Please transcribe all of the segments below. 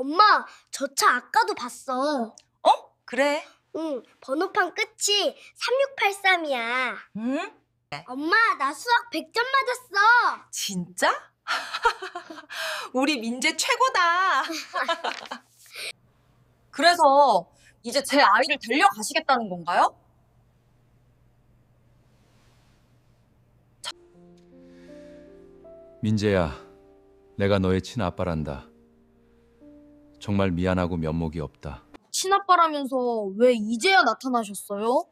엄마, 저 차 아까도 봤어. 어? 그래. 응, 번호판 끝이 3683이야. 응? 엄마, 나 수학 100점 맞았어. 진짜? 우리 민재 최고다. 그래서 이제 제 아이를 데려가시겠다는 건가요? 민재야, 내가 너의 친아빠란다. 정말 미안하고 면목이 없다. 친아빠라면서 왜 이제야 나타나셨어요?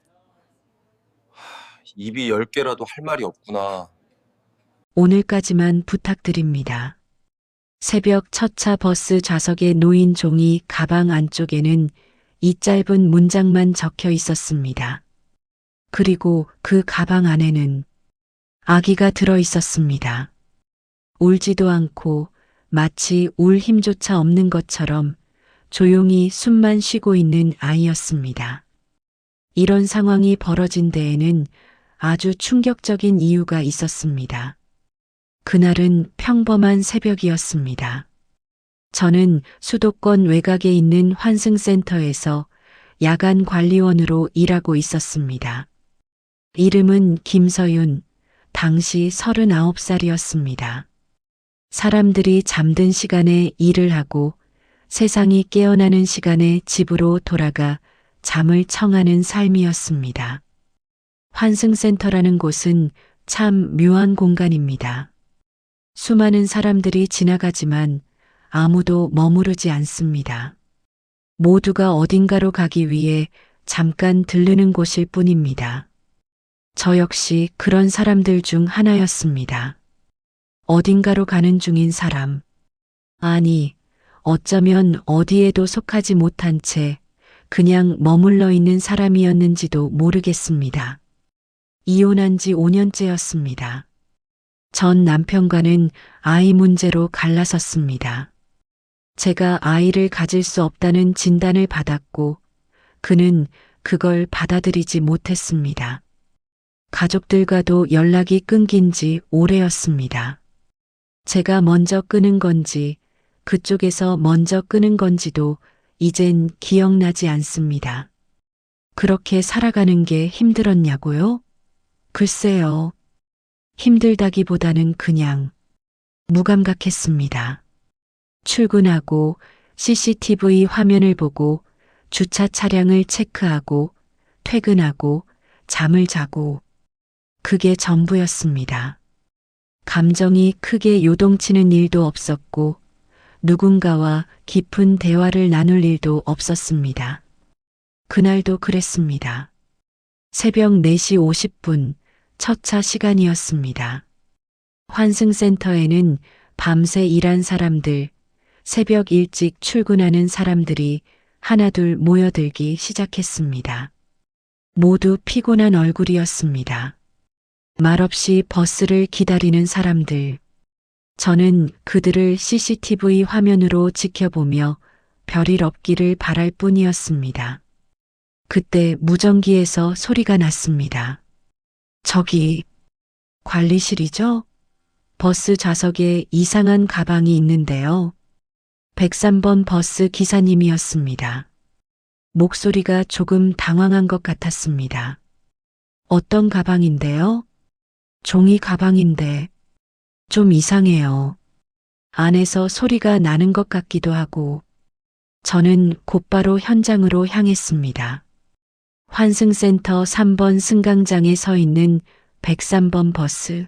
입이 10개라도 할 말이 없구나. 오늘까지만 부탁드립니다. 새벽 첫 차 버스 좌석에 놓인 종이 가방 안쪽에는 이 짧은 문장만 적혀 있었습니다. 그리고 그 가방 안에는 아기가 들어 있었습니다. 울지도 않고 마치 울 힘조차 없는 것처럼 조용히 숨만 쉬고 있는 아이였습니다. 이런 상황이 벌어진 데에는 아주 충격적인 이유가 있었습니다. 그날은 평범한 새벽이었습니다. 저는 수도권 외곽에 있는 환승센터에서 야간 관리원으로 일하고 있었습니다. 이름은 김서윤, 당시 39살이었습니다. 사람들이 잠든 시간에 일을 하고 세상이 깨어나는 시간에 집으로 돌아가 잠을 청하는 삶이었습니다. 환승센터라는 곳은 참 묘한 공간입니다. 수많은 사람들이 지나가지만 아무도 머무르지 않습니다. 모두가 어딘가로 가기 위해 잠깐 들르는 곳일 뿐입니다. 저 역시 그런 사람들 중 하나였습니다. 어딘가로 가는 중인 사람. 아니, 어쩌면 어디에도 속하지 못한 채 그냥 머물러 있는 사람이었는지도 모르겠습니다. 이혼한 지 5년째였습니다. 전 남편과는 아이 문제로 갈라섰습니다. 제가 아이를 가질 수 없다는 진단을 받았고 그는 그걸 받아들이지 못했습니다. 가족들과도 연락이 끊긴 지 오래였습니다. 제가 먼저 끊은 건지 그쪽에서 먼저 끊은 건지도 이젠 기억나지 않습니다. 그렇게 살아가는 게 힘들었냐고요? 글쎄요. 힘들다기보다는 그냥 무감각했습니다. 출근하고 CCTV 화면을 보고 주차 차량을 체크하고 퇴근하고 잠을 자고 그게 전부였습니다. 감정이 크게 요동치는 일도 없었고 누군가와 깊은 대화를 나눌 일도 없었습니다. 그날도 그랬습니다. 새벽 4시 50분 첫 차 시간이었습니다. 환승센터에는 밤새 일한 사람들, 새벽 일찍 출근하는 사람들이 하나둘 모여들기 시작했습니다. 모두 피곤한 얼굴이었습니다. 말없이 버스를 기다리는 사람들. 저는 그들을 CCTV 화면으로 지켜보며 별일 없기를 바랄 뿐이었습니다. 그때 무전기에서 소리가 났습니다. 저기, 관리실이죠? 버스 좌석에 이상한 가방이 있는데요. 103번 버스 기사님이었습니다. 목소리가 조금 당황한 것 같았습니다. 어떤 가방인데요? 종이 가방인데 좀 이상해요. 안에서 소리가 나는 것 같기도 하고 저는 곧바로 현장으로 향했습니다. 환승센터 3번 승강장에 서 있는 103번 버스.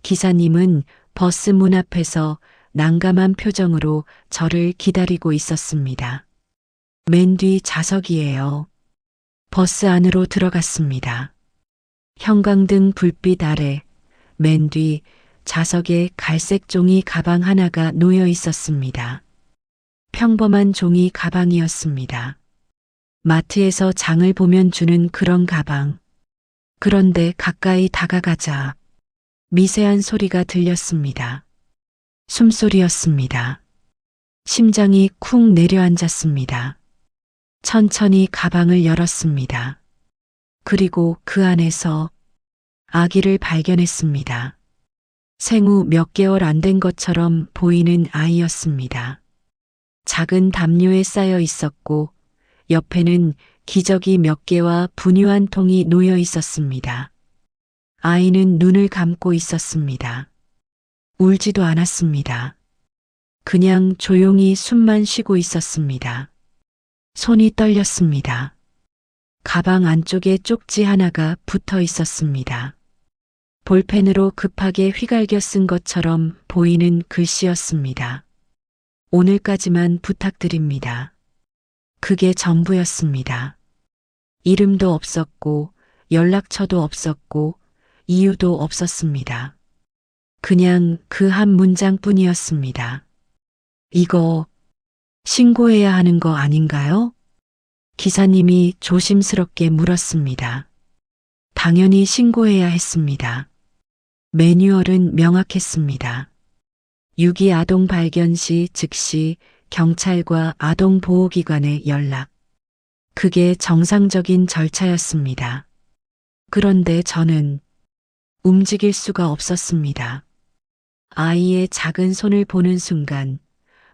기사님은 버스 문 앞에서 난감한 표정으로 저를 기다리고 있었습니다. 맨 뒤 좌석이에요. 버스 안으로 들어갔습니다. 형광등 불빛 아래 맨 뒤 좌석에 갈색 종이 가방 하나가 놓여 있었습니다. 평범한 종이 가방이었습니다. 마트에서 장을 보면 주는 그런 가방. 그런데 가까이 다가가자 미세한 소리가 들렸습니다. 숨소리였습니다. 심장이 쿵 내려앉았습니다. 천천히 가방을 열었습니다. 그리고 그 안에서 아기를 발견했습니다. 생후 몇 개월 안 된 것처럼 보이는 아이였습니다. 작은 담요에 쌓여 있었고 옆에는 기저귀 몇 개와 분유 한 통이 놓여 있었습니다. 아이는 눈을 감고 있었습니다. 울지도 않았습니다. 그냥 조용히 숨만 쉬고 있었습니다. 손이 떨렸습니다. 가방 안쪽에 쪽지 하나가 붙어 있었습니다. 볼펜으로 급하게 휘갈겨 쓴 것처럼 보이는 글씨였습니다. 오늘까지만 부탁드립니다. 그게 전부였습니다. 이름도 없었고 연락처도 없었고 이유도 없었습니다. 그냥 그 한 문장뿐이었습니다. 이거 신고해야 하는 거 아닌가요? 기사님이 조심스럽게 물었습니다. 당연히 신고해야 했습니다. 매뉴얼은 명확했습니다. 유기 아동 발견 시 즉시 경찰과 아동보호기관에 연락. 그게 정상적인 절차였습니다. 그런데 저는 움직일 수가 없었습니다. 아이의 작은 손을 보는 순간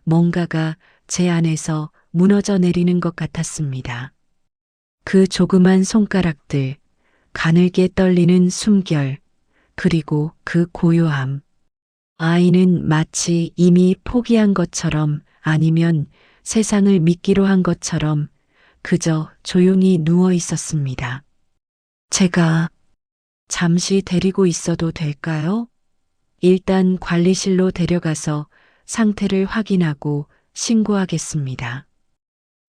뭔가가 제 안에서 무너져 내리는 것 같았습니다. 그 조그만 손가락들, 가늘게 떨리는 숨결, 그리고 그 고요함. 아이는 마치 이미 포기한 것처럼 아니면 세상을 믿기로 한 것처럼 그저 조용히 누워 있었습니다. 제가 잠시 데리고 있어도 될까요? 일단 관리실로 데려가서 상태를 확인하고 신고하겠습니다.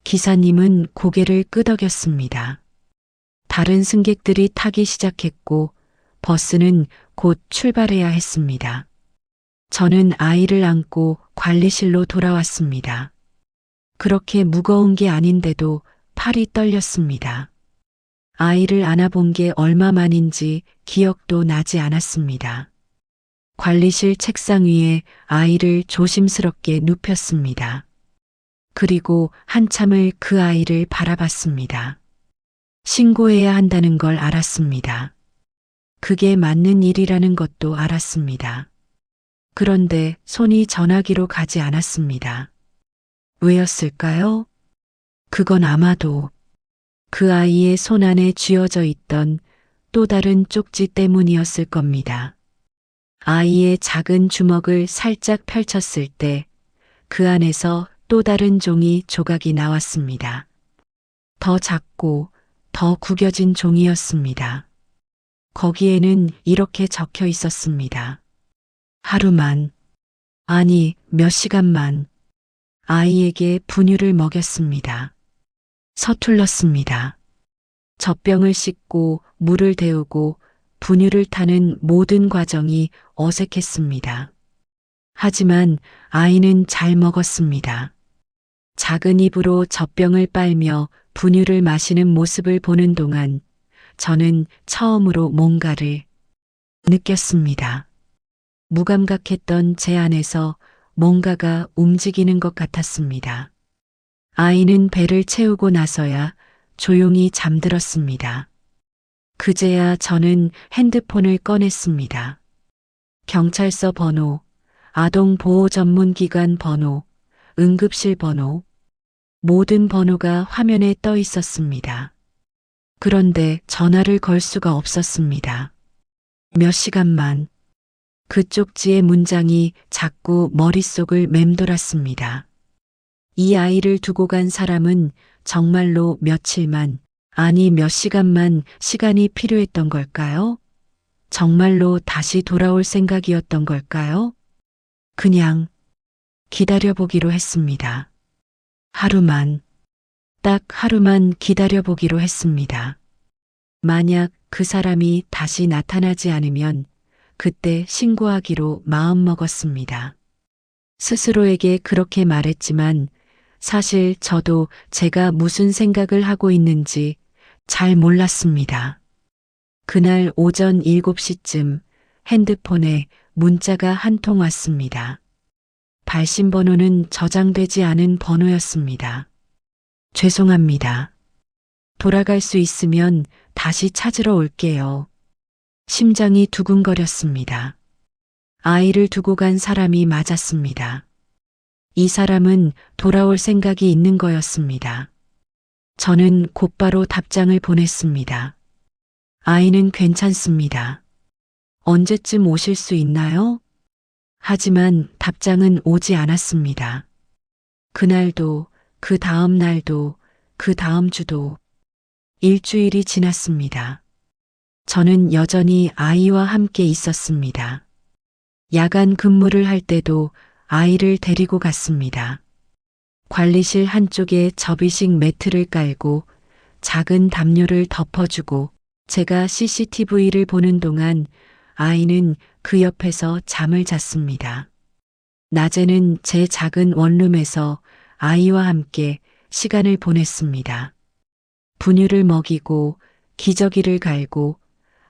기사님은 고개를 끄덕였습니다. 다른 승객들이 타기 시작했고 버스는 곧 출발해야 했습니다. 저는 아이를 안고 관리실로 돌아왔습니다. 그렇게 무거운 게 아닌데도 팔이 떨렸습니다. 아이를 안아본 게 얼마만인지 기억도 나지 않았습니다. 관리실 책상 위에 아이를 조심스럽게 눕혔습니다. 그리고 한참을 그 아이를 바라봤습니다. 신고해야 한다는 걸 알았습니다. 그게 맞는 일이라는 것도 알았습니다. 그런데 손이 전화기로 가지 않았습니다. 왜였을까요? 그건 아마도 그 아이의 손 안에 쥐어져 있던 또 다른 쪽지 때문이었을 겁니다. 아이의 작은 주먹을 살짝 펼쳤을 때 그 안에서 또 다른 종이 조각이 나왔습니다. 더 작고 더 구겨진 종이였습니다. 거기에는 이렇게 적혀 있었습니다. 하루만, 아니 몇 시간만 아이에게 분유를 먹였습니다. 서툴렀습니다. 젖병을 씻고 물을 데우고 분유를 타는 모든 과정이 어색했습니다. 하지만 아이는 잘 먹었습니다. 작은 입으로 젖병을 빨며 분유를 마시는 모습을 보는 동안 저는 처음으로 뭔가를 느꼈습니다. 무감각했던 제 안에서 뭔가가 움직이는 것 같았습니다. 아이는 배를 채우고 나서야 조용히 잠들었습니다. 그제야 저는 핸드폰을 꺼냈습니다. 경찰서 번호, 아동보호전문기관 번호, 응급실 번호, 모든 번호가 화면에 떠 있었습니다. 그런데 전화를 걸 수가 없었습니다. 몇 시간만 그 쪽지의 문장이 자꾸 머릿속을 맴돌았습니다. 이 아이를 두고 간 사람은 정말로 며칠만, 아니 몇 시간만 시간이 필요했던 걸까요? 정말로 다시 돌아올 생각이었던 걸까요? 그냥 기다려보기로 했습니다. 하루만, 딱 하루만 기다려보기로 했습니다. 만약 그 사람이 다시 나타나지 않으면 그때 신고하기로 마음먹었습니다. 스스로에게 그렇게 말했지만 사실 저도 제가 무슨 생각을 하고 있는지 잘 몰랐습니다. 그날 오전 7시쯤 핸드폰에 문자가 한 통 왔습니다. 발신 번호는 저장되지 않은 번호였습니다. 죄송합니다. 돌아갈 수 있으면 다시 찾으러 올게요. 심장이 두근거렸습니다. 아이를 두고 간 사람이 맞았습니다. 이 사람은 돌아올 생각이 있는 거였습니다. 저는 곧바로 답장을 보냈습니다. 아이는 괜찮습니다. 언제쯤 오실 수 있나요? 하지만 답장은 오지 않았습니다. 그날도, 그 다음 날도, 그 다음 주도 일주일이 지났습니다. 저는 여전히 아이와 함께 있었습니다. 야간 근무를 할 때도 아이를 데리고 갔습니다. 관리실 한쪽에 접이식 매트를 깔고 작은 담요를 덮어주고 제가 CCTV를 보는 동안 아이는 그 옆에서 잠을 잤습니다. 낮에는 제 작은 원룸에서 아이와 함께 시간을 보냈습니다. 분유를 먹이고 기저귀를 갈고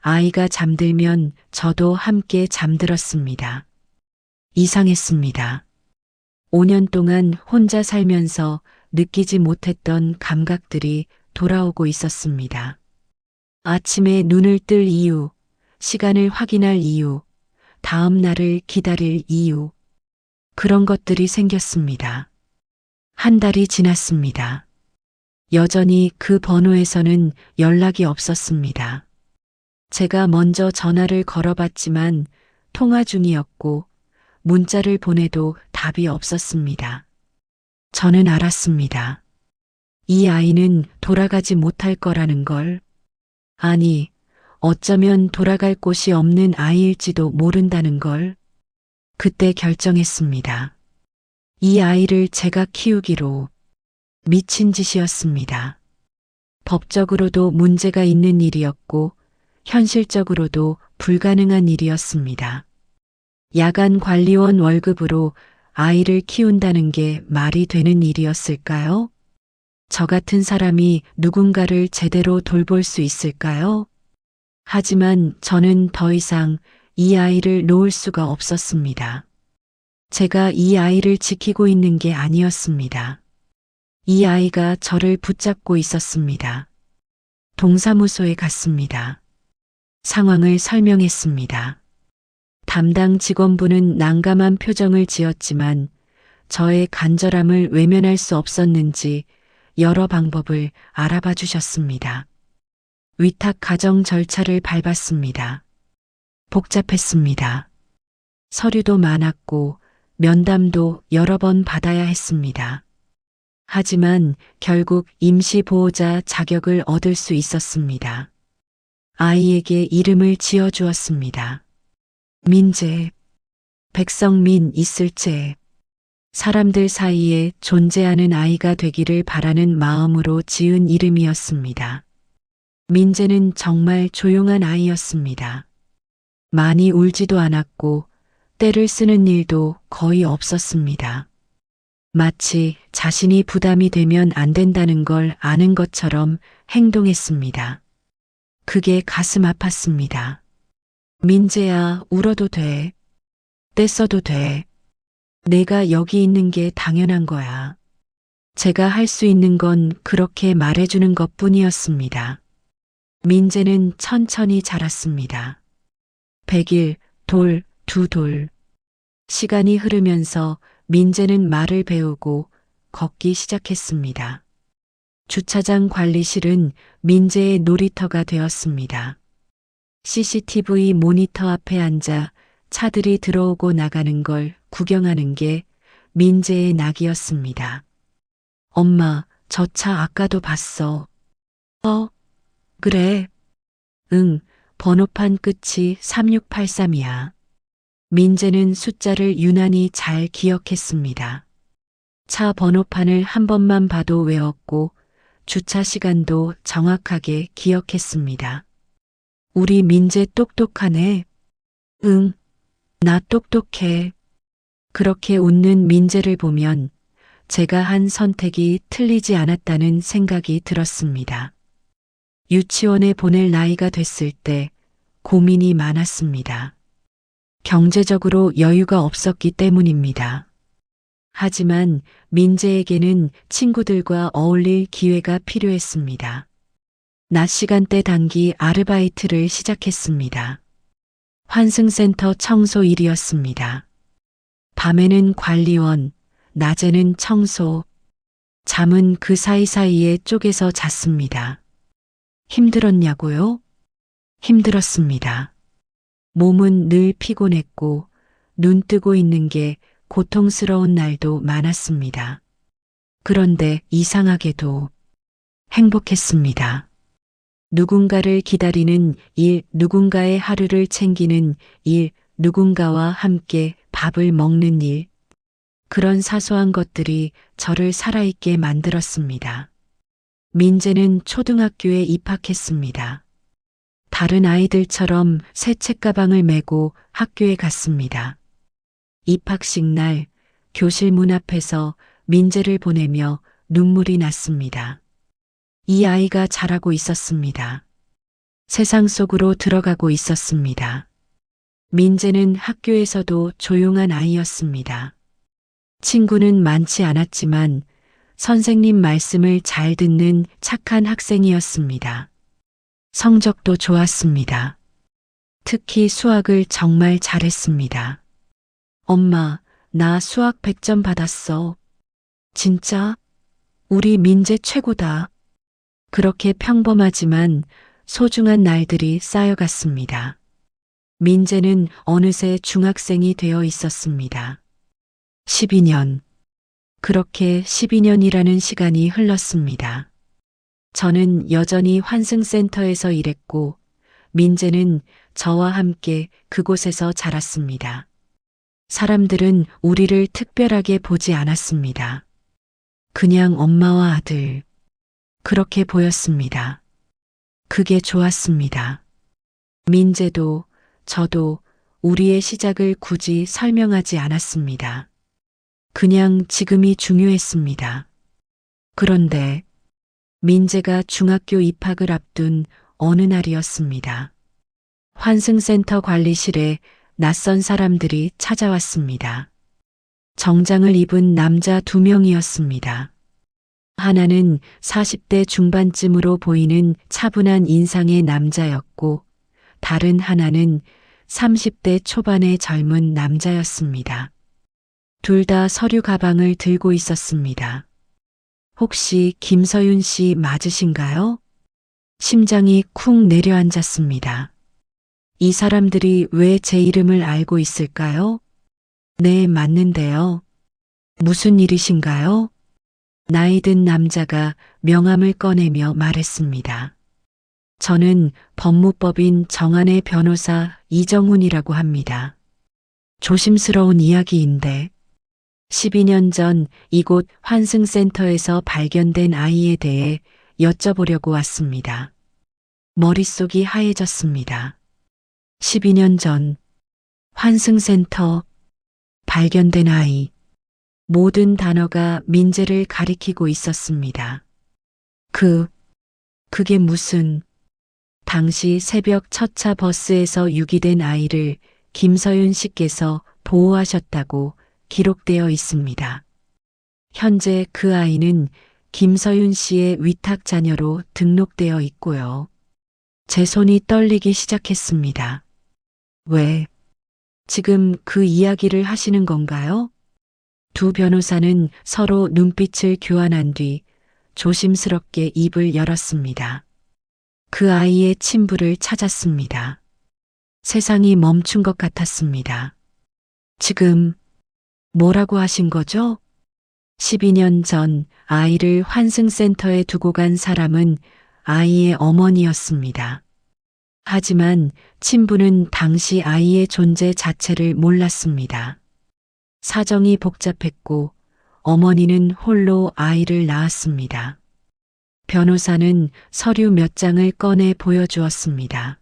아이가 잠들면 저도 함께 잠들었습니다. 이상했습니다. 5년 동안 혼자 살면서 느끼지 못했던 감각들이 돌아오고 있었습니다. 아침에 눈을 뜰 이유, 시간을 확인할 이유, 다음 날을 기다릴 이유, 그런 것들이 생겼습니다. 한 달이 지났습니다. 여전히 그 번호에서는 연락이 없었습니다. 제가 먼저 전화를 걸어봤지만 통화 중이었고 문자를 보내도 답이 없었습니다. 저는 알았습니다. 이 아이는 돌아가지 못할 거라는 걸. 아니, 어쩌면 돌아갈 곳이 없는 아이일지도 모른다는 걸. 그때 결정했습니다. 이 아이를 제가 키우기로 미친 짓이었습니다. 법적으로도 문제가 있는 일이었고 현실적으로도 불가능한 일이었습니다. 야간 관리원 월급으로 아이를 키운다는 게 말이 되는 일이었을까요? 저 같은 사람이 누군가를 제대로 돌볼 수 있을까요? 하지만 저는 더 이상 이 아이를 놓을 수가 없었습니다. 제가 이 아이를 지키고 있는 게 아니었습니다. 이 아이가 저를 붙잡고 있었습니다. 동사무소에 갔습니다. 상황을 설명했습니다. 담당 직원분은 난감한 표정을 지었지만 저의 간절함을 외면할 수 없었는지 여러 방법을 알아봐 주셨습니다. 위탁 가정 절차를 밟았습니다. 복잡했습니다. 서류도 많았고 면담도 여러 번 받아야 했습니다. 하지만 결국 임시보호자 자격을 얻을 수 있었습니다. 아이에게 이름을 지어주었습니다. 민재, 백성민 있을재. 사람들 사이에 존재하는 아이가 되기를 바라는 마음으로 지은 이름이었습니다. 민재는 정말 조용한 아이였습니다. 많이 울지도 않았고 떼를 쓰는 일도 거의 없었습니다. 마치 자신이 부담이 되면 안 된다는 걸 아는 것처럼 행동했습니다. 그게 가슴 아팠습니다. 민재야, 울어도 돼. 떼써도 돼. 내가 여기 있는 게 당연한 거야. 제가 할 수 있는 건 그렇게 말해주는 것뿐이었습니다. 민재는 천천히 자랐습니다. 100일, 돌, 2돌. 시간이 흐르면서 민재는 말을 배우고 걷기 시작했습니다. 주차장 관리실은 민재의 놀이터가 되었습니다. CCTV 모니터 앞에 앉아 차들이 들어오고 나가는 걸 구경하는 게 민재의 낙이었습니다. 엄마, 저 차 아까도 봤어. 그래. 응, 번호판 끝이 3683이야. 민재는 숫자를 유난히 잘 기억했습니다. 차 번호판을 한 번만 봐도 외웠고 주차 시간도 정확하게 기억했습니다. 우리 민재 똑똑하네. 응, 나 똑똑해. 그렇게 웃는 민재를 보면 제가 한 선택이 틀리지 않았다는 생각이 들었습니다. 유치원에 보낼 나이가 됐을 때 고민이 많았습니다. 경제적으로 여유가 없었기 때문입니다. 하지만 민재에게는 친구들과 어울릴 기회가 필요했습니다. 낮 시간대 단기 아르바이트를 시작했습니다. 환승센터 청소 일이었습니다. 밤에는 관리원, 낮에는 청소, 잠은 그 사이사이에 쪼개서 잤습니다. 힘들었냐고요? 힘들었습니다. 몸은 늘 피곤했고 눈 뜨고 있는 게 고통스러운 날도 많았습니다. 그런데 이상하게도 행복했습니다. 누군가를 기다리는 일, 누군가의 하루를 챙기는 일, 누군가와 함께 밥을 먹는 일. 그런 사소한 것들이 저를 살아있게 만들었습니다. 민재는 초등학교에 입학했습니다. 다른 아이들처럼 새 책가방을 메고 학교에 갔습니다. 입학식 날 교실 문 앞에서 민재를 보내며 눈물이 났습니다. 이 아이가 자라고 있었습니다. 세상 속으로 들어가고 있었습니다. 민재는 학교에서도 조용한 아이였습니다. 친구는 많지 않았지만 선생님 말씀을 잘 듣는 착한 학생이었습니다. 성적도 좋았습니다. 특히 수학을 정말 잘했습니다. 엄마, 나 수학 100점 받았어. 진짜? 우리 민재 최고다. 그렇게 평범하지만 소중한 날들이 쌓여갔습니다. 민재는 어느새 중학생이 되어 있었습니다. 12년. 그렇게 12년이라는 시간이 흘렀습니다. 저는 여전히 환승센터에서 일했고 민재는 저와 함께 그곳에서 자랐습니다. 사람들은 우리를 특별하게 보지 않았습니다. 그냥 엄마와 아들. 그렇게 보였습니다. 그게 좋았습니다. 민재도 저도 우리의 시작을 굳이 설명하지 않았습니다. 그냥 지금이 중요했습니다. 그런데 민재가 중학교 입학을 앞둔 어느 날이었습니다. 환승센터 관리실에 낯선 사람들이 찾아왔습니다. 정장을 입은 남자 2명이었습니다. 하나는 40대 중반쯤으로 보이는 차분한 인상의 남자였고 다른 하나는 30대 초반의 젊은 남자였습니다. 둘 다 서류 가방을 들고 있었습니다. 혹시 김서윤 씨 맞으신가요? 심장이 쿵 내려앉았습니다. 이 사람들이 왜 제 이름을 알고 있을까요? 네, 맞는데요. 무슨 일이신가요? 나이 든 남자가 명함을 꺼내며 말했습니다. 저는 법무법인 정한의 변호사 이정훈이라고 합니다. 조심스러운 이야기인데 12년 전 이곳 환승센터에서 발견된 아이에 대해 여쭤보려고 왔습니다. 머릿속이 하얘졌습니다. 12년 전 환승센터 발견된 아이. 모든 단어가 민재를 가리키고 있었습니다. 그게 무슨... 당시 새벽 첫 차 버스에서 유기된 아이를 김서윤 씨께서 보호하셨다고 기록되어 있습니다. 현재 그 아이는 김서윤 씨의 위탁 자녀로 등록되어 있고요. 제 손이 떨리기 시작했습니다. 왜? 지금 그 이야기를 하시는 건가요? 두 변호사는 서로 눈빛을 교환한 뒤 조심스럽게 입을 열었습니다. 그 아이의 친부를 찾았습니다. 세상이 멈춘 것 같았습니다. 지금 뭐라고 하신 거죠? 12년 전 아이를 환승센터에 두고 간 사람은 아이의 어머니였습니다. 하지만 친부는 당시 아이의 존재 자체를 몰랐습니다. 사정이 복잡했고 어머니는 홀로 아이를 낳았습니다. 변호사는 서류 몇 장을 꺼내 보여주었습니다.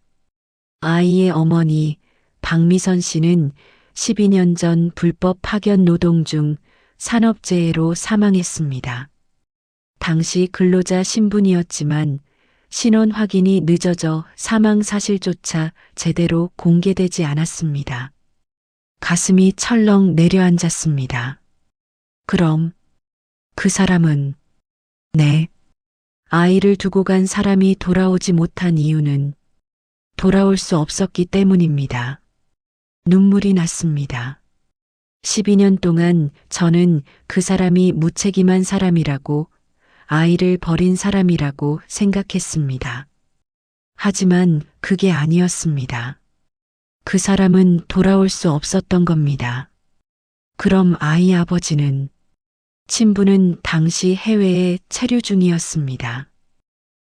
아이의 어머니 박미선 씨는 12년 전 불법 파견 노동 중 산업재해로 사망했습니다. 당시 근로자 신분이었지만 신원 확인이 늦어져 사망 사실조차 제대로 공개되지 않았습니다. 가슴이 철렁 내려앉았습니다. 그럼 그 사람은... 네. 아이를 두고 간 사람이 돌아오지 못한 이유는 돌아올 수 없었기 때문입니다. 눈물이 났습니다. 12년 동안 저는 그 사람이 무책임한 사람이라고, 아이를 버린 사람이라고 생각했습니다. 하지만 그게 아니었습니다. 그 사람은 돌아올 수 없었던 겁니다. 그럼 아이 아버지는? 친부는 당시 해외에 체류 중이었습니다.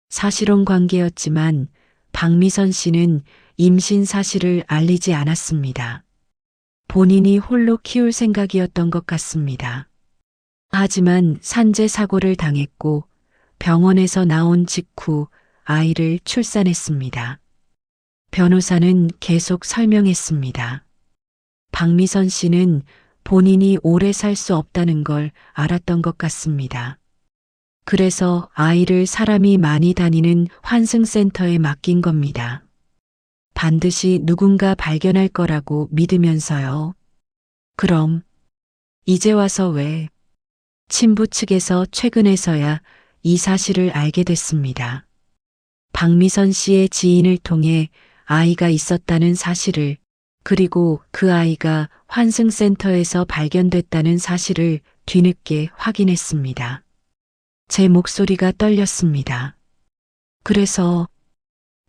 사실혼 관계였지만 박미선 씨는 임신 사실을 알리지 않았습니다. 본인이 홀로 키울 생각이었던 것 같습니다. 하지만 산재 사고를 당했고 병원에서 나온 직후 아이를 출산했습니다. 변호사는 계속 설명했습니다. 박미선 씨는 본인이 오래 살 수 없다는 걸 알았던 것 같습니다. 그래서 아이를 사람이 많이 다니는 환승센터에 맡긴 겁니다. 반드시 누군가 발견할 거라고 믿으면서요. 그럼 이제 와서 왜? 친부 측에서 최근에서야 이 사실을 알게 됐습니다. 박미선 씨의 지인을 통해 아이가 있었다는 사실을, 그리고 그 아이가 환승센터에서 발견됐다는 사실을 뒤늦게 확인했습니다. 제 목소리가 떨렸습니다. 그래서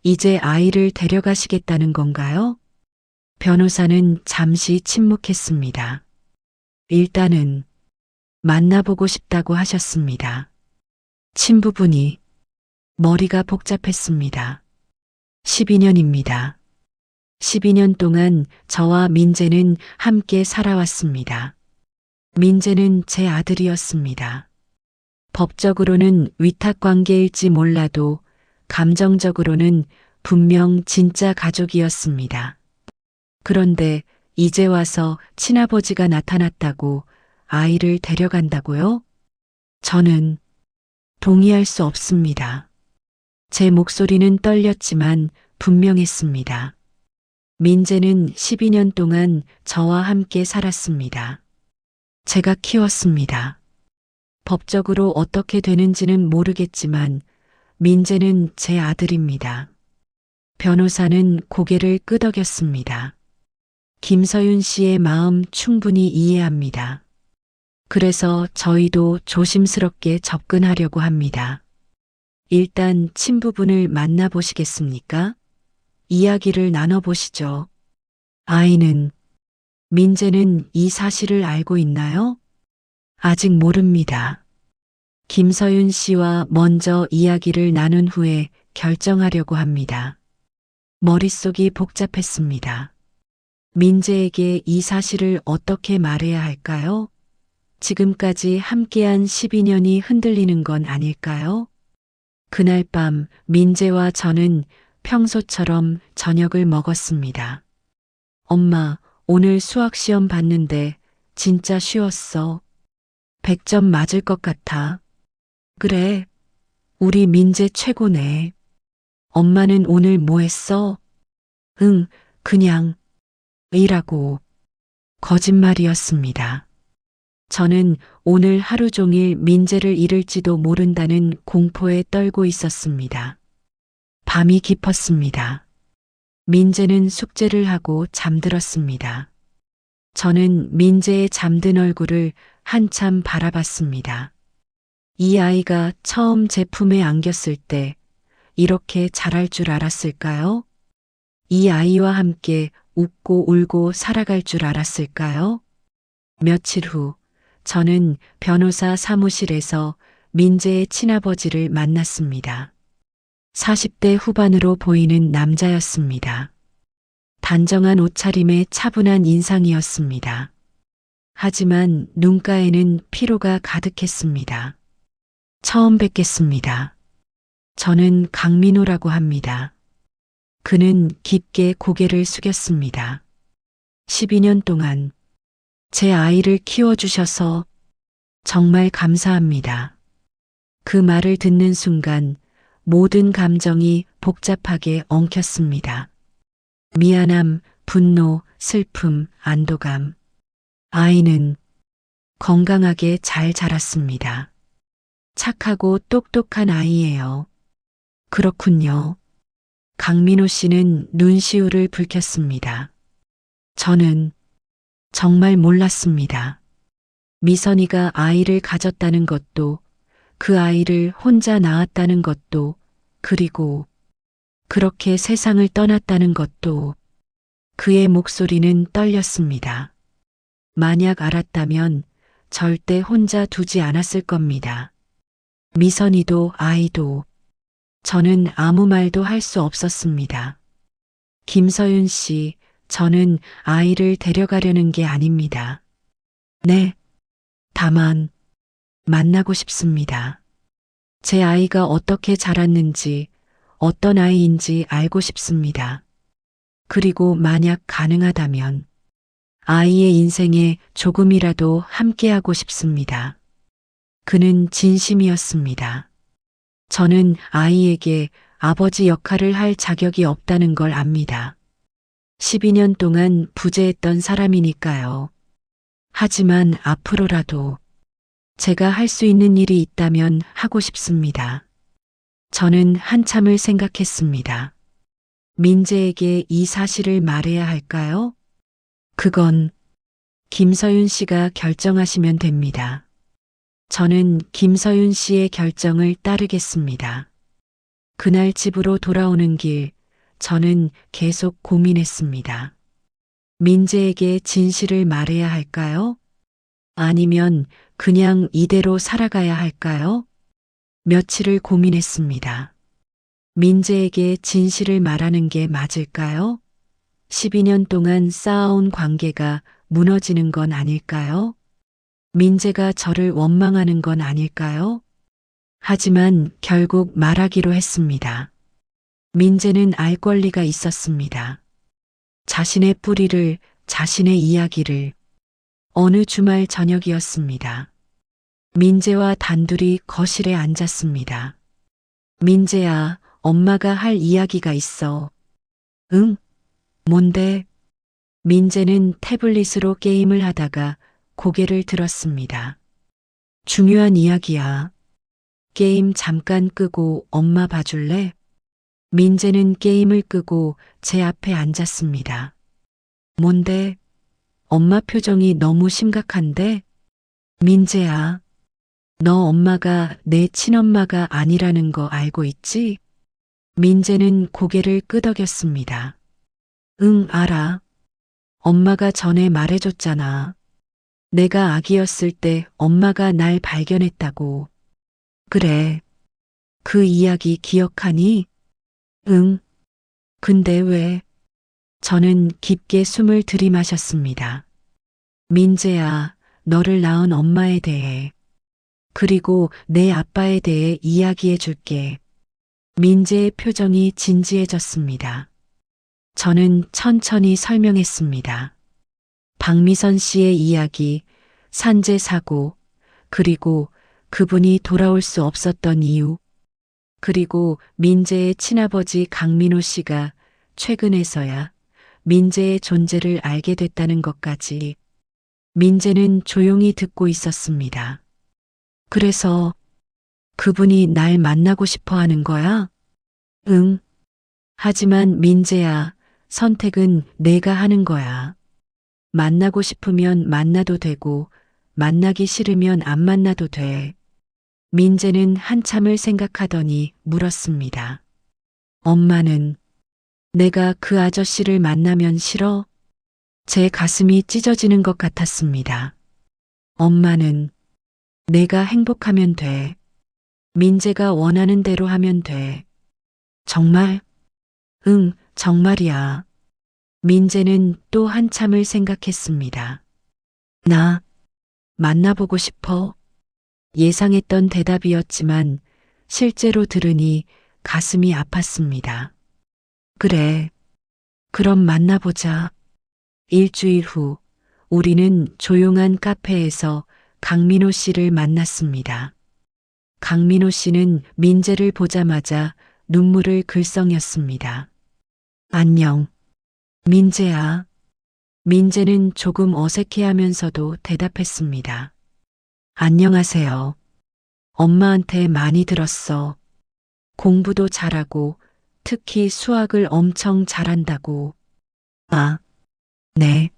이제 아이를 데려가시겠다는 건가요? 변호사는 잠시 침묵했습니다. 일단은 만나보고 싶다고 하셨습니다. 친부분이. 머리가 복잡했습니다. 12년입니다. 12년 동안 저와 민재는 함께 살아왔습니다. 민재는 제 아들이었습니다. 법적으로는 위탁관계일지 몰라도 감정적으로는 분명 진짜 가족이었습니다. 그런데 이제 와서 친아버지가 나타났다고 아이를 데려간다고요? 저는 동의할 수 없습니다. 제 목소리는 떨렸지만 분명했습니다. 민재는 12년 동안 저와 함께 살았습니다. 제가 키웠습니다. 법적으로 어떻게 되는지는 모르겠지만 민재는 제 아들입니다. 변호사는 고개를 끄덕였습니다. 김서윤 씨의 마음 충분히 이해합니다. 그래서 저희도 조심스럽게 접근하려고 합니다. 일단 친부분을 만나보시겠습니까? 이야기를 나눠보시죠. 아이는, 민재는 이 사실을 알고 있나요? 아직 모릅니다. 김서윤 씨와 먼저 이야기를 나눈 후에 결정하려고 합니다. 머릿속이 복잡했습니다. 민재에게 이 사실을 어떻게 말해야 할까요? 지금까지 함께한 12년이 흔들리는 건 아닐까요? 그날 밤 민재와 저는 평소처럼 저녁을 먹었습니다. 엄마, 오늘 수학시험 봤는데 진짜 쉬웠어. 100점 맞을 것 같아. 그래, 우리 민재 최고네. 엄마는 오늘 뭐 했어? 응, 그냥 일하고. 거짓말이었습니다. 저는 오늘 하루 종일 민재를 잃을지도 모른다는 공포에 떨고 있었습니다. 밤이 깊었습니다. 민재는 숙제를 하고 잠들었습니다. 저는 민재의 잠든 얼굴을 한참 바라봤습니다. 이 아이가 처음 제 품에 안겼을 때 이렇게 잘할 줄 알았을까요? 이 아이와 함께 웃고 울고 살아갈 줄 알았을까요? 며칠 후 저는 변호사 사무실에서 민재의 친아버지를 만났습니다. 40대 후반으로 보이는 남자였습니다. 단정한 옷차림에 차분한 인상이었습니다. 하지만 눈가에는 피로가 가득했습니다. 처음 뵙겠습니다. 저는 강민호라고 합니다. 그는 깊게 고개를 숙였습니다. 12년 동안 제 아이를 키워주셔서 정말 감사합니다. 그 말을 듣는 순간 모든 감정이 복잡하게 엉켰습니다. 미안함, 분노, 슬픔, 안도감. 아이는 건강하게 잘 자랐습니다. 착하고 똑똑한 아이예요. 그렇군요. 강민호 씨는 눈시울을 붉혔습니다. 저는 정말 몰랐습니다. 미선이가 아이를 가졌다는 것도, 그 아이를 혼자 낳았다는 것도, 그리고 그렇게 세상을 떠났다는 것도. 그의 목소리는 떨렸습니다. 만약 알았다면 절대 혼자 두지 않았을 겁니다. 미선이도 아이도. 저는 아무 말도 할 수 없었습니다. 김서윤 씨, 저는 아이를 데려가려는 게 아닙니다. 네. 다만, 만나고 싶습니다. 제 아이가 어떻게 자랐는지, 어떤 아이인지 알고 싶습니다. 그리고 만약 가능하다면, 아이의 인생에 조금이라도 함께하고 싶습니다. 그는 진심이었습니다. 저는 아이에게 아버지 역할을 할 자격이 없다는 걸 압니다. 12년 동안 부재했던 사람이니까요. 하지만 앞으로라도 제가 할 수 있는 일이 있다면 하고 싶습니다. 저는 한참을 생각했습니다. 민재에게 이 사실을 말해야 할까요? 그건 김서윤 씨가 결정하시면 됩니다. 저는 김서윤 씨의 결정을 따르겠습니다. 그날 집으로 돌아오는 길, 저는 계속 고민했습니다. 민재에게 진실을 말해야 할까요? 아니면 그냥 이대로 살아가야 할까요? 며칠을 고민했습니다. 민재에게 진실을 말하는 게 맞을까요? 12년 동안 쌓아온 관계가 무너지는 건 아닐까요? 민재가 저를 원망하는 건 아닐까요? 하지만 결국 말하기로 했습니다. 민재는 알 권리가 있었습니다. 자신의 뿌리를, 자신의 이야기를. 어느 주말 저녁이었습니다. 민재와 단둘이 거실에 앉았습니다. 민재야, 엄마가 할 이야기가 있어. 응? 뭔데? 민재는 태블릿으로 게임을 하다가 고개를 들었습니다. 중요한 이야기야. 게임 잠깐 끄고 엄마 봐줄래? 민재는 게임을 끄고 제 앞에 앉았습니다. 뭔데? 엄마 표정이 너무 심각한데? 민재야, 너 엄마가 내 친엄마가 아니라는 거 알고 있지? 민재는 고개를 끄덕였습니다. 응, 알아. 엄마가 전에 말해줬잖아. 내가 아기였을 때 엄마가 날 발견했다고. 그래. 그 이야기 기억하니? 응. 근데 왜? 저는 깊게 숨을 들이마셨습니다. 민재야, 너를 낳은 엄마에 대해, 그리고 내 아빠에 대해 이야기해 줄게. 민재의 표정이 진지해졌습니다. 저는 천천히 설명했습니다. 박미선 씨의 이야기, 산재 사고, 그리고 그분이 돌아올 수 없었던 이유, 그리고 민재의 친아버지 강민호 씨가 최근에서야 민재의 존재를 알게 됐다는 것까지. 민재는 조용히 듣고 있었습니다. 그래서 그분이 날 만나고 싶어 하는 거야? 응. 하지만 민재야, 선택은 내가 하는 거야. 만나고 싶으면 만나도 되고, 만나기 싫으면 안 만나도 돼. 민재는 한참을 생각하더니 물었습니다. 엄마는 내가 그 아저씨를 만나면 싫어? 제 가슴이 찢어지는 것 같았습니다. 엄마는 내가 행복하면 돼. 민재가 원하는 대로 하면 돼. 정말? 응, 정말이야. 민재는 또 한참을 생각했습니다. 나 만나보고 싶어. 예상했던 대답이었지만 실제로 들으니 가슴이 아팠습니다. 그래. 그럼 만나보자. 일주일 후 우리는 조용한 카페에서 강민호 씨를 만났습니다. 강민호 씨는 민재를 보자마자 눈물을 글썽였습니다. 안녕. 민재야. 민재는 조금 어색해하면서도 대답했습니다. 안녕하세요. 엄마한테 많이 들었어. 공부도 잘하고 특히 수학을 엄청 잘한다고. 아, 네.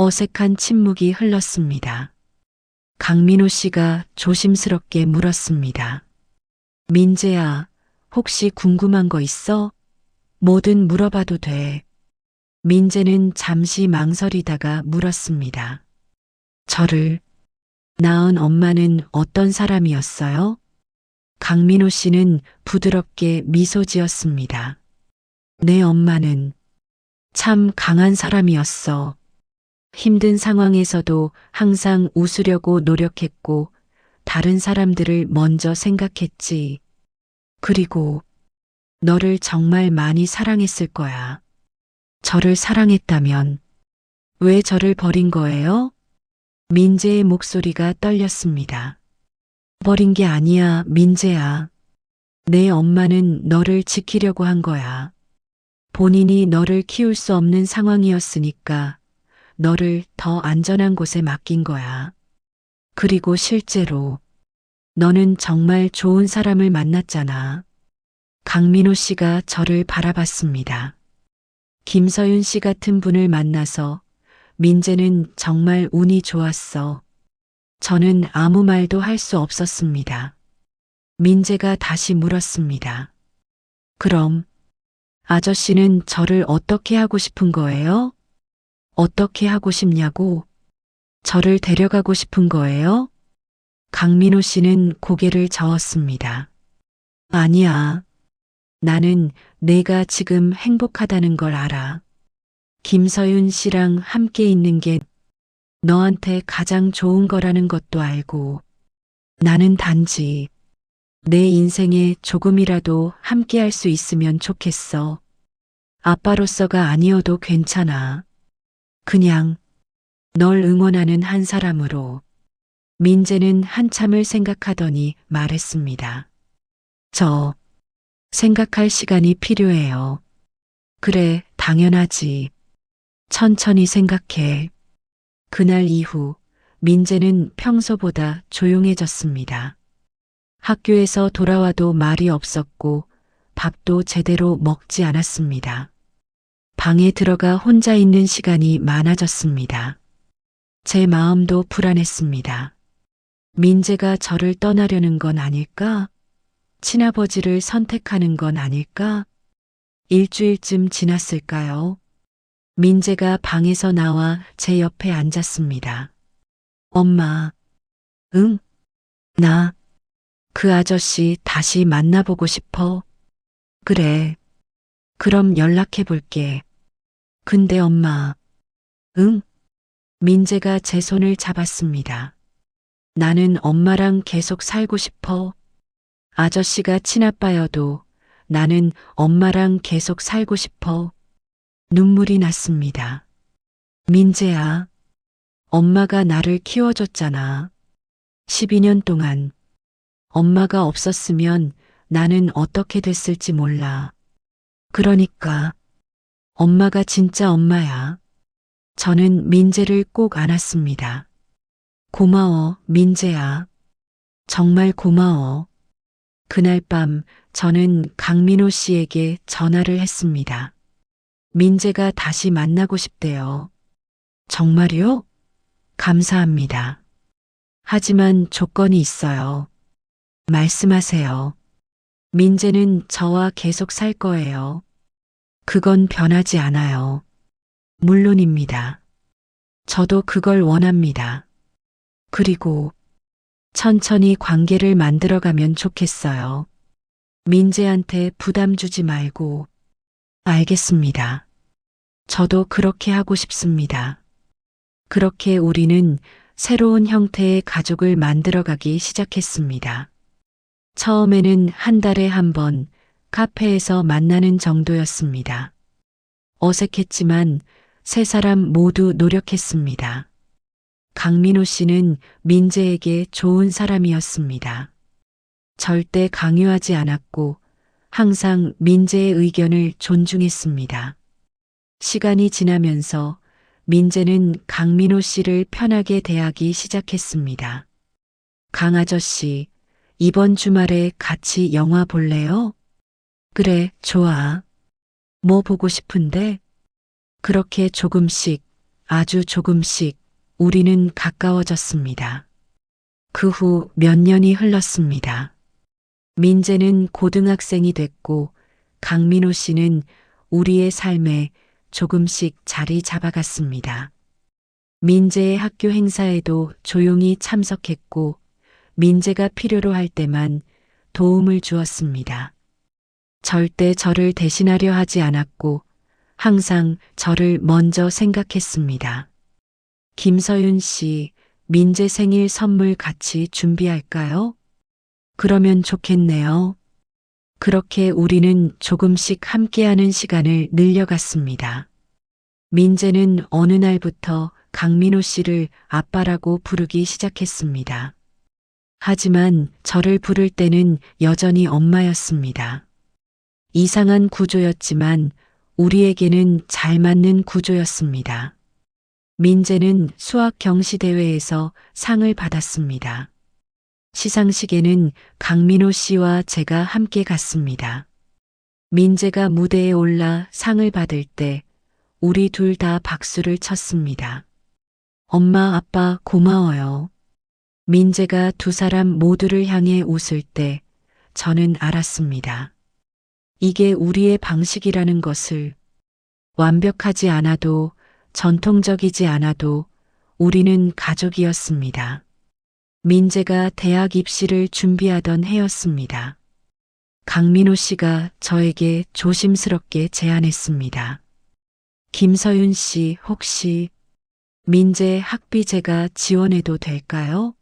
어색한 침묵이 흘렀습니다. 강민호 씨가 조심스럽게 물었습니다. 민재야, 혹시 궁금한 거 있어? 뭐든 물어봐도 돼. 민재는 잠시 망설이다가 물었습니다. 저를 낳은 엄마는 어떤 사람이었어요? 강민호 씨는 부드럽게 미소 지었습니다. 내 엄마는 참 강한 사람이었어. 힘든 상황에서도 항상 웃으려고 노력했고 다른 사람들을 먼저 생각했지. 그리고 너를 정말 많이 사랑했을 거야. 저를 사랑했다면 왜 저를 버린 거예요? 민재의 목소리가 떨렸습니다. 버린 게 아니야, 민재야. 내 엄마는 너를 지키려고 한 거야. 본인이 너를 키울 수 없는 상황이었으니까 너를 더 안전한 곳에 맡긴 거야. 그리고 실제로 너는 정말 좋은 사람을 만났잖아. 강민호 씨가 저를 바라봤습니다. 김서윤 씨 같은 분을 만나서 민재는 정말 운이 좋았어. 저는 아무 말도 할 수 없었습니다. 민재가 다시 물었습니다. 그럼 아저씨는 저를 어떻게 하고 싶은 거예요? 어떻게 하고 싶냐고? 저를 데려가고 싶은 거예요? 강민호 씨는 고개를 저었습니다. 아니야. 나는 내가 지금 행복하다는 걸 알아. 김서윤 씨랑 함께 있는 게 너한테 가장 좋은 거라는 것도 알고 나는 단지 내 인생에 조금이라도 함께 할 수 있으면 좋겠어. 아빠로서가 아니어도 괜찮아. 그냥 널 응원하는 한 사람으로. 민재는 한참을 생각하더니 말했습니다. 저 생각할 시간이 필요해요. 그래, 당연하지. 천천히 생각해. 그날 이후 민재는 평소보다 조용해졌습니다. 학교에서 돌아와도 말이 없었고 밥도 제대로 먹지 않았습니다. 방에 들어가 혼자 있는 시간이 많아졌습니다. 제 마음도 불안했습니다. 민재가 저를 떠나려는 건 아닐까? 친아버지를 선택하는 건 아닐까? 일주일쯤 지났을까요? 민재가 방에서 나와 제 옆에 앉았습니다. 엄마, 응? 나 그 아저씨 다시 만나보고 싶어. 그래. 그럼 연락해 볼게. 근데 엄마, 응? 민재가 제 손을 잡았습니다. 나는 엄마랑 계속 살고 싶어. 아저씨가 친아빠여도 나는 엄마랑 계속 살고 싶어. 눈물이 났습니다. 민재야, 엄마가 나를 키워줬잖아. 12년 동안 엄마가 없었으면 나는 어떻게 됐을지 몰라. 그러니까 엄마가 진짜 엄마야. 저는 민재를 꼭 안았습니다. 고마워, 민재야. 정말 고마워. 그날 밤 저는 강민호 씨에게 전화를 했습니다. 민재가 다시 만나고 싶대요. 정말요? 감사합니다. 하지만 조건이 있어요. 말씀하세요. 민재는 저와 계속 살 거예요. 그건 변하지 않아요. 물론입니다. 저도 그걸 원합니다. 그리고 천천히 관계를 만들어가면 좋겠어요. 민재한테 부담 주지 말고. 알겠습니다. 저도 그렇게 하고 싶습니다. 그렇게 우리는 새로운 형태의 가족을 만들어가기 시작했습니다. 처음에는 한 달에 한 번 카페에서 만나는 정도였습니다. 어색했지만 세 사람 모두 노력했습니다. 강민호 씨는 민재에게 좋은 사람이었습니다. 절대 강요하지 않았고 항상 민재의 의견을 존중했습니다. 시간이 지나면서 민재는 강민호 씨를 편하게 대하기 시작했습니다. 강 아저씨, 이번 주말에 같이 영화 볼래요? 그래, 좋아. 뭐 보고 싶은데? 그렇게 조금씩 아주 조금씩 우리는 가까워졌습니다. 그 후 몇 년이 흘렀습니다. 민재는 고등학생이 됐고 강민호 씨는 우리의 삶에 조금씩 자리 잡아갔습니다. 민재의 학교 행사에도 조용히 참석했고 민재가 필요로 할 때만 도움을 주었습니다. 절대 저를 대신하려 하지 않았고 항상 저를 먼저 생각했습니다. 김서윤 씨, 민재 생일 선물 같이 준비할까요? 그러면 좋겠네요. 그렇게 우리는 조금씩 함께하는 시간을 늘려갔습니다. 민재는 어느 날부터 강민호 씨를 아빠라고 부르기 시작했습니다. 하지만 저를 부를 때는 여전히 엄마였습니다. 이상한 구조였지만 우리에게는 잘 맞는 구조였습니다. 민재는 수학 경시대회에서 상을 받았습니다. 시상식에는 강민호 씨와 제가 함께 갔습니다. 민재가 무대에 올라 상을 받을 때 우리 둘 다 박수를 쳤습니다. 엄마, 아빠 고마워요. 민재가 두 사람 모두를 향해 웃을 때 저는 알았습니다. 이게 우리의 방식이라는 것을. 완벽하지 않아도 전통적이지 않아도 우리는 가족이었습니다. 민재가 대학 입시를 준비하던 해였습니다. 강민호 씨가 저에게 조심스럽게 제안했습니다. 김서윤 씨, 혹시 민재 학비 제가 지원해도 될까요?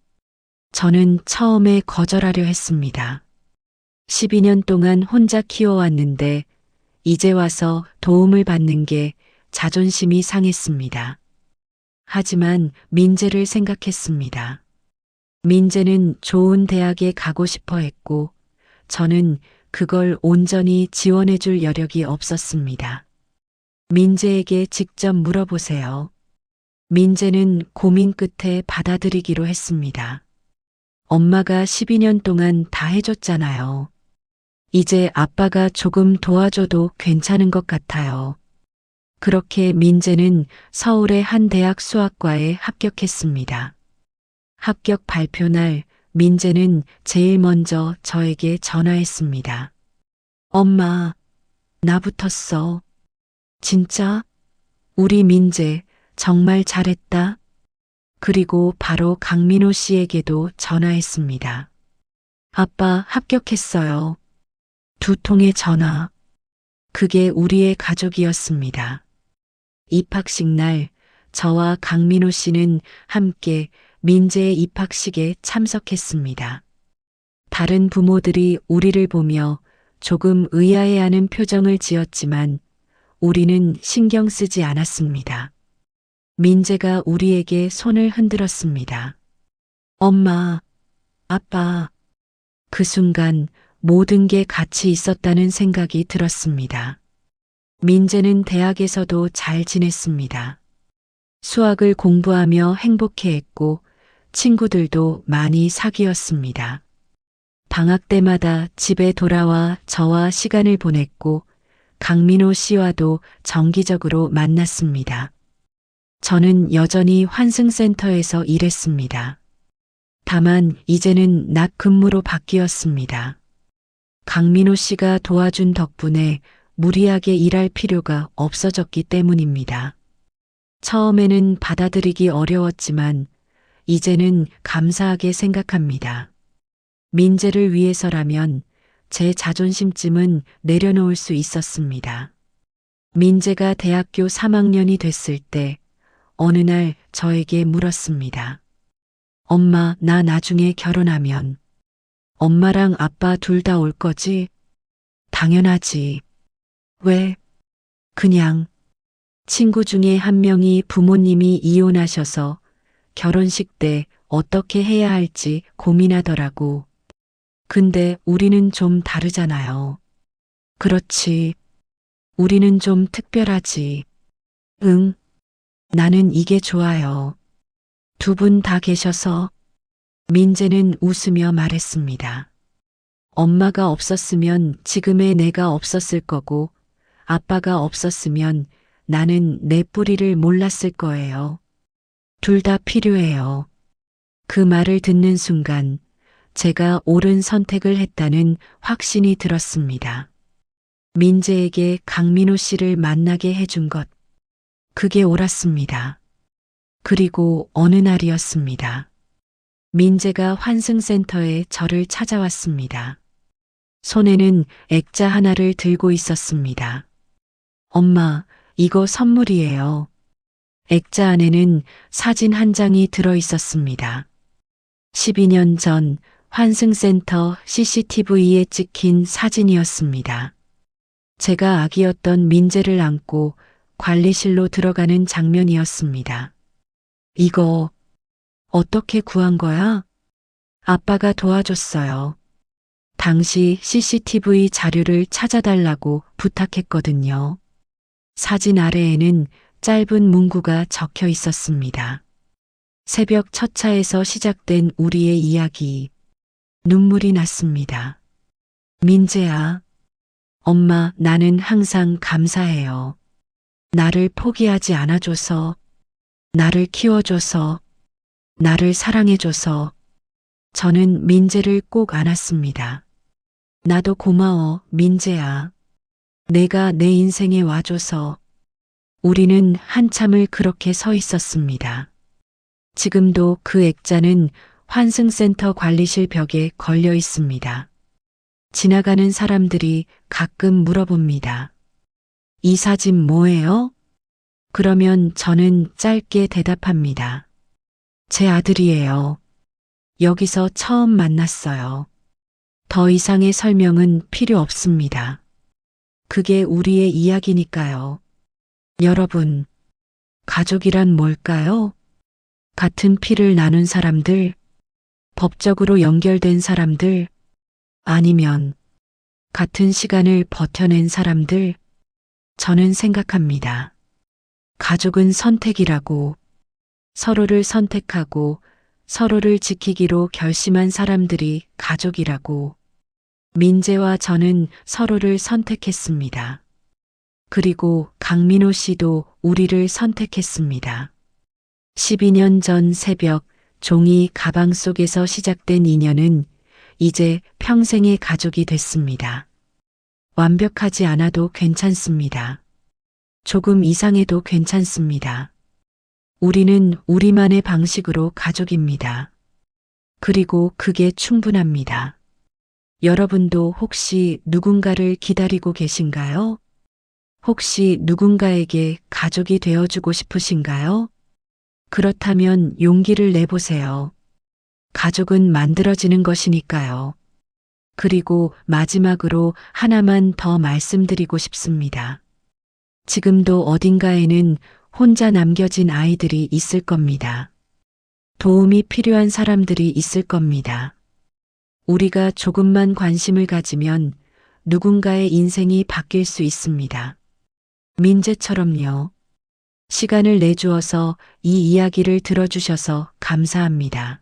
저는 처음에 거절하려 했습니다. 12년 동안 혼자 키워왔는데 이제 와서 도움을 받는 게 자존심이 상했습니다. 하지만 민재를 생각했습니다. 민재는 좋은 대학에 가고 싶어 했고 저는 그걸 온전히 지원해 줄 여력이 없었습니다. 민재에게 직접 물어보세요. 민재는 고민 끝에 받아들이기로 했습니다. 엄마가 12년 동안 다 해줬잖아요. 이제 아빠가 조금 도와줘도 괜찮은 것 같아요. 그렇게 민재는 서울의 한 대학 수학과에 합격했습니다. 합격 발표 날 민재는 제일 먼저 저에게 전화했습니다. 엄마, 나 붙었어. 진짜? 우리 민재 정말 잘했다. 그리고 바로 강민호 씨에게도 전화했습니다. 아빠 합격했어요. 2통의 전화. 그게 우리의 가족이었습니다. 입학식 날 저와 강민호 씨는 함께 민재의 입학식에 참석했습니다. 다른 부모들이 우리를 보며 조금 의아해하는 표정을 지었지만 우리는 신경 쓰지 않았습니다. 민재가 우리에게 손을 흔들었습니다. 엄마, 아빠. 그 순간 모든 게 같이 있었다는 생각이 들었습니다. 민재는 대학에서도 잘 지냈습니다. 수학을 공부하며 행복해했고 친구들도 많이 사귀었습니다. 방학 때마다 집에 돌아와 저와 시간을 보냈고 강민호 씨와도 정기적으로 만났습니다. 저는 여전히 환승센터에서 일했습니다. 다만 이제는 낮 근무로 바뀌었습니다. 강민호 씨가 도와준 덕분에 무리하게 일할 필요가 없어졌기 때문입니다. 처음에는 받아들이기 어려웠지만 이제는 감사하게 생각합니다. 민재를 위해서라면 제 자존심쯤은 내려놓을 수 있었습니다. 민재가 대학교 3학년이 됐을 때 어느 날 저에게 물었습니다. 엄마, 나 나중에 결혼하면 엄마랑 아빠 둘 다 올 거지? 당연하지. 왜? 그냥 친구 중에 한 명이 부모님이 이혼하셔서 결혼식 때 어떻게 해야 할지 고민하더라고. 근데 우리는 좀 다르잖아요. 그렇지. 우리는 좀 특별하지. 응. 나는 이게 좋아요. 두 분 다 계셔서. 민재는 웃으며 말했습니다. 엄마가 없었으면 지금의 내가 없었을 거고 아빠가 없었으면 나는 내 뿌리를 몰랐을 거예요. 둘 다 필요해요. 그 말을 듣는 순간 제가 옳은 선택을 했다는 확신이 들었습니다. 민재에게 강민호 씨를 만나게 해준 것, 그게 옳았습니다. 그리고 어느 날이었습니다. 민재가 환승센터에 저를 찾아왔습니다. 손에는 액자 하나를 들고 있었습니다. 엄마, 이거 선물이에요. 액자 안에는 사진 한 장이 들어 있었습니다. 12년 전 환승센터 CCTV에 찍힌 사진이었습니다. 제가 아기였던 민재를 안고 관리실로 들어가는 장면이었습니다. 이거 어떻게 구한 거야? 아빠가 도와줬어요. 당시 CCTV 자료를 찾아달라고 부탁했거든요. 사진 아래에는 짧은 문구가 적혀 있었습니다. 새벽 첫 차에서 시작된 우리의 이야기. 눈물이 났습니다. 민재야, 엄마, 나는 항상 감사해요. 나를 포기하지 않아줘서, 나를 키워줘서, 나를 사랑해줘서. 저는 민재를 꼭 안았습니다. 나도 고마워, 민재야. 내가 내 인생에 와줘서. 우리는 한참을 그렇게 서 있었습니다. 지금도 그 액자는 환승센터 관리실 벽에 걸려 있습니다. 지나가는 사람들이 가끔 물어봅니다. 이 사진 뭐예요? 그러면 저는 짧게 대답합니다. 제 아들이에요. 여기서 처음 만났어요. 더 이상의 설명은 필요 없습니다. 그게 우리의 이야기니까요. 여러분, 가족이란 뭘까요? 같은 피를 나눈 사람들, 법적으로 연결된 사람들, 아니면 같은 시간을 버텨낸 사람들, 저는 생각합니다. 가족은 선택이라고, 서로를 선택하고 서로를 지키기로 결심한 사람들이 가족이라고. 민재와 저는 서로를 선택했습니다. 그리고 강민호 씨도 우리를 선택했습니다. 12년 전 새벽 종이 가방 속에서 시작된 인연은 이제 평생의 가족이 됐습니다. 완벽하지 않아도 괜찮습니다. 조금 이상해도 괜찮습니다. 우리는 우리만의 방식으로 가족입니다. 그리고 그게 충분합니다. 여러분도 혹시 누군가를 기다리고 계신가요? 혹시 누군가에게 가족이 되어주고 싶으신가요? 그렇다면 용기를 내보세요. 가족은 만들어지는 것이니까요. 그리고 마지막으로 하나만 더 말씀드리고 싶습니다. 지금도 어딘가에는 혼자 남겨진 아이들이 있을 겁니다. 도움이 필요한 사람들이 있을 겁니다. 우리가 조금만 관심을 가지면 누군가의 인생이 바뀔 수 있습니다. 민재처럼요. 시간을 내주어서 이 이야기를 들어주셔서 감사합니다.